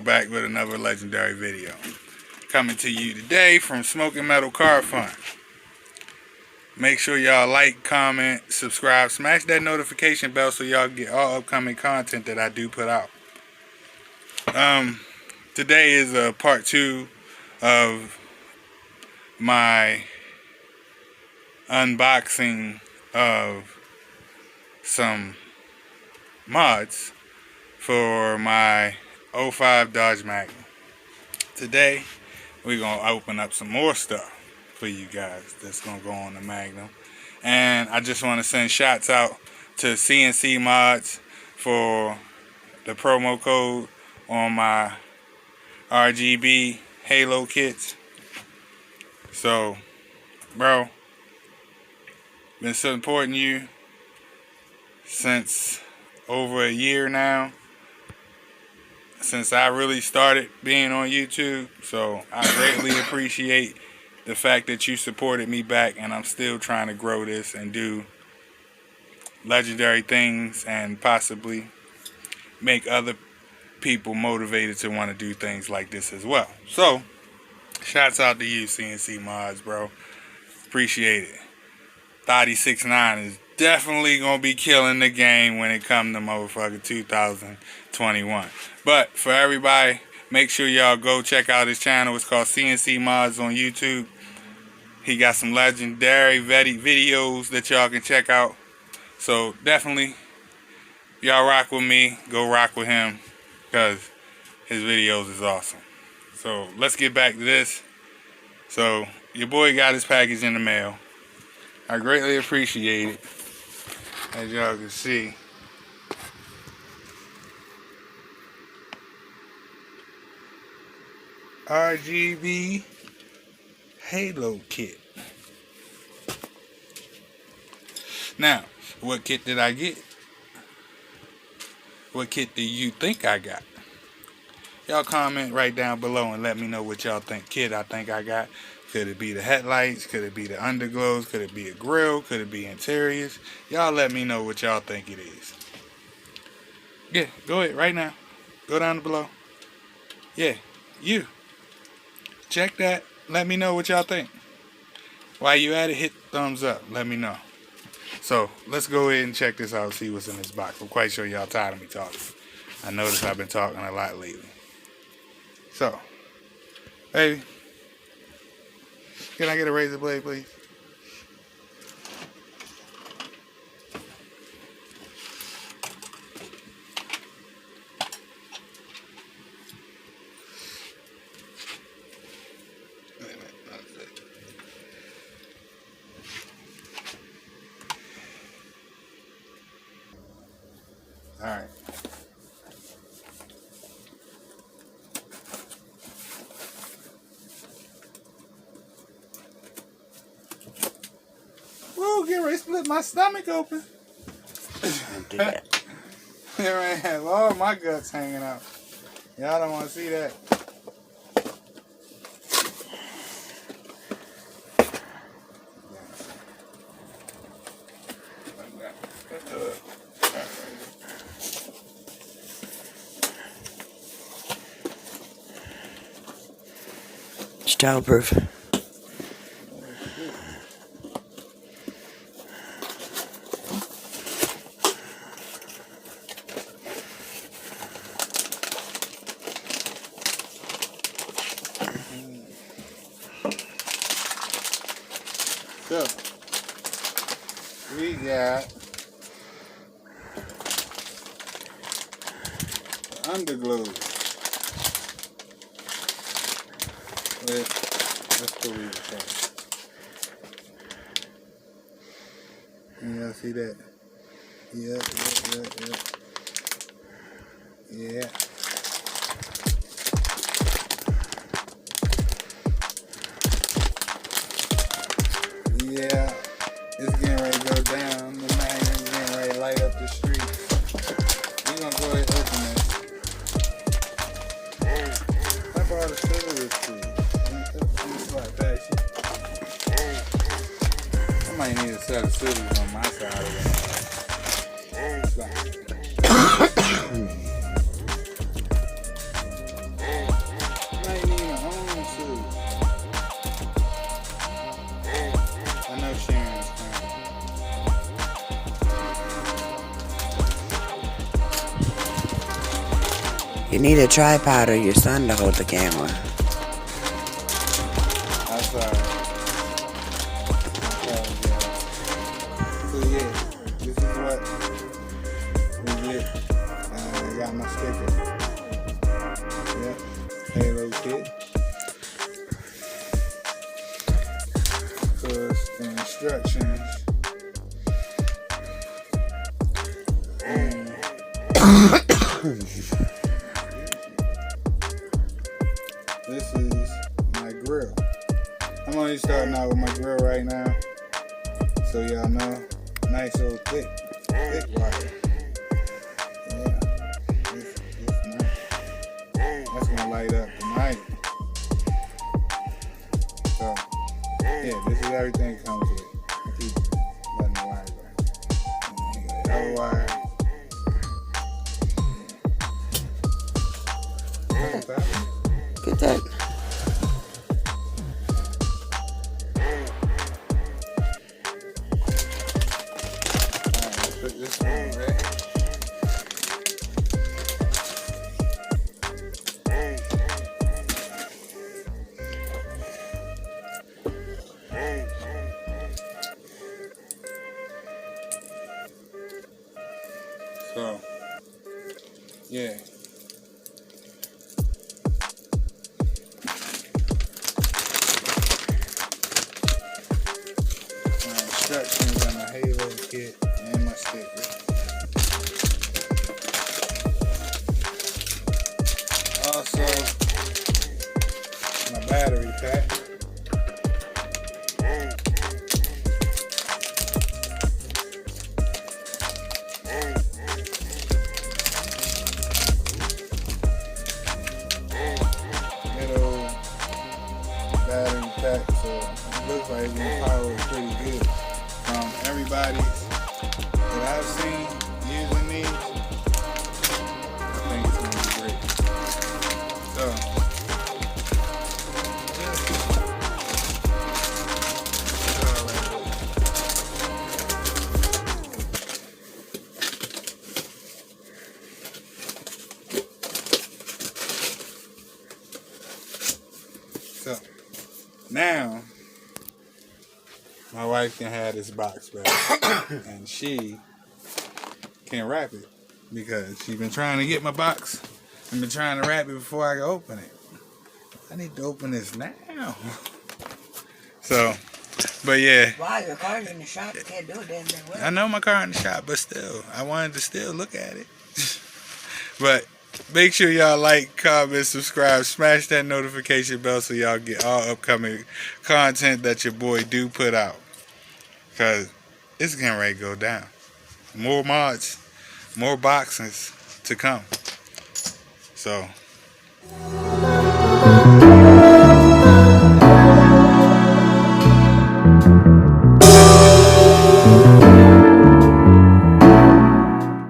back with another legendary video. Coming to you today from Smoking Metal Car Fun. Make sure y'all like, comment, subscribe, smash that notification bell so y'all get all upcoming content that I do put out. Today is a part 2 of my unboxing of some mods for my 05 Dodge Magnum. Today we're gonna open up some more stuff for you guys that's gonna go on the Magnum, and I just want to send shots out to CMC Mods for the promo code on my RGB Halo kits. So, bro, been supporting you since over a year now, since I really started being on YouTube. So I greatly appreciate the fact that you supported me back, and I'm still trying to grow this and do legendary things and possibly make other people motivated to want to do things like this as well. So shouts out to you, CMC Mods, bro. Appreciate it. Thotty 69 is definitely gonna be killing the game when it comes to motherfucking 2021. But for everybody, make sure y'all go check out his channel. It's called CMC Mods on YouTube. He got some legendary videos that y'all can check out. So definitely, y'all rock with me, go rock with him, because his videos is awesome. So let's get back to this. So your boy got his package in the mail. I greatly appreciate it. As y'all can see, RGB Halo kit. Now, what kit did I get? What kit do you think I got? Y'all comment right down below and let me know what y'all think kit I think I got. Could it be the headlights? Could it be the underglows? Could it be a grill? Could it be interiors? Y'all let me know what y'all think it is. Yeah, go ahead right now. Go down below. Yeah, you. Check that. Let me know what y'all think. While you at it, hit thumbs up. Let me know. So, let's go ahead and check this out, see what's in this box. I'm quite sure y'all tired of me talking. I noticed I've been talking a lot lately. So, baby, can I get a razor blade, please? All right. Woo, get ready to split my stomach open. Don't do that. There I have all my guts hanging out. Y'all don't want to see that. It's childproof. So, we got the underglow. Let's pull these apart. Y'all see that? Yeah. Yeah, it's getting ready to go down. The Magnum's getting ready to light up the streets. We're gonna go ahead and open this. I brought a silver too. I might need a set of scissors on my side of it. You need a tripod or your son to hold the camera. I'm sorry. So yeah, this is what we get. I got my sticker. Yep, Halo kit. Cause the instructions. This is my grill. I'm only starting out with my grill right now, so y'all know, nice old thick wire. Yeah, it's nice. That's gonna light up tonight. So, yeah, this is everything it comes with. I keep letting the wire go. And the other wire. Get that. Alright, let's put this one right. So, yeah. Instructions on the Halo kit and my sticker. Also, my battery pack. Little battery pack, so it looks like it's gonna power it pretty good. Everybody that I've seen using these, I think it's gonna be great. So, so now my wife can have this box back and she can wrap it because she's been trying to get my box and been trying to wrap it before I can open it. I need to open this now. So, but yeah. Wow, your car's in the shop. You can't do it damn well. I know my car in the shop, but still, I wanted to still look at it. But make sure y'all like, comment, subscribe, smash that notification bell so y'all get all upcoming content that your boy do put out. Because it's getting ready to go down. More mods, more boxes to come. So